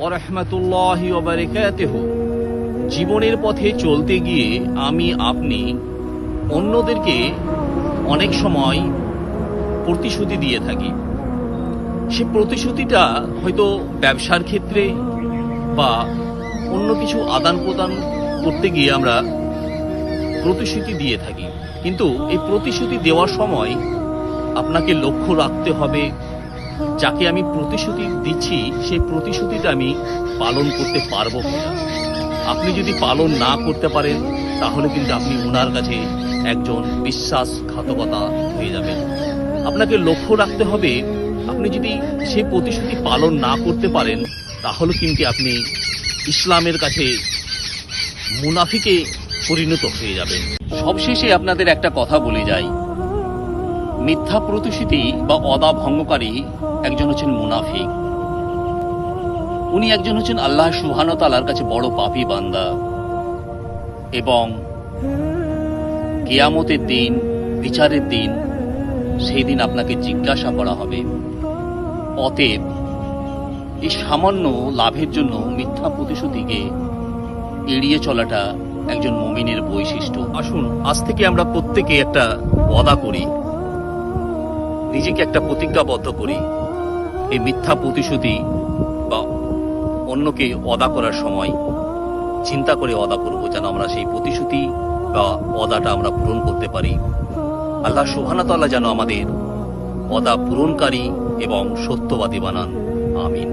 ওয়া রাহমাতুল্লাহি ওয়া বারাকাতুহু। জীবনের পথে চলতে গিয়ে আপনি অন্যদেরকে অনেক সময় প্রতিশ্রুতি দিয়ে থাকি। সে প্রতিশ্রুতিটা হয়তো ব্যবসার ক্ষেত্রে বা অন্য কিছু আদান প্রদান করতে গিয়ে আমরা প্রতিশ্রুতি দিয়ে থাকি, কিন্তু এই প্রতিশ্রুতি দেওয়ার সময় আপনাকে লক্ষ্য রাখতে হবে যাকে আমি প্রতিশ্রুতি দিচ্ছি সেই প্রতিশ্রুতিটা আমি পালন করতে পারবো কিনা। আপনি যদি পালন না করতে পারেন তাহলে কিন্তু আপনি ওনার কাছে একজন বিশ্বাসঘাতকতা হয়ে যাবেন। আপনাকে লক্ষ্য রাখতে হবে আপনি যদি সেই প্রতিশ্রুতি পালন না করতে পারেন তাহলে কিন্তু আপনি ইসলামের কাছে মুনাফিকে পরিণত হয়ে যাবেন। সবশেষে আপনাদের একটা কথা বলে যাই, মিথ্যা প্রতিশ্রুতি বা ওয়াদা ভঙ্গকারী একজন হচ্ছেন মুনাফিক। উনি একজন হচ্ছেন আল্লাহ সুবহানাহু ওয়া তাআলার কাছে বড় পাপী বান্দা, এবং কিয়ামতের দিন, বিচারের দিন, সেই দিন আপনাকে জিজ্ঞাসা করা হবে। অতএব এই সামান্য লাভের জন্য মিথ্যা প্রতিশ্রুতিকে এড়িয়ে চলাটা একজন মুমিনের বৈশিষ্ট্য। আসুন আজ থেকে আমরা প্রত্যেকে একটা ওয়াদা করি, নিজেকে একটা প্রতিজ্ঞাবদ্ধ করি। এই মিথ্যা প্রতিশ্রুতি বা অন্যকে ওয়াদা করার সময় চিন্তা করে ওয়াদা করব যেন আমরা সেই প্রতিশ্রুতি বা ওয়াদাটা আমরা পূরণ করতে পারি। আল্লাহ সুবহানাহু ওয়া তাআলা যেন আমাদের ওয়াদা পূরণকারী এবং সত্যবাদী বানান। আমিন।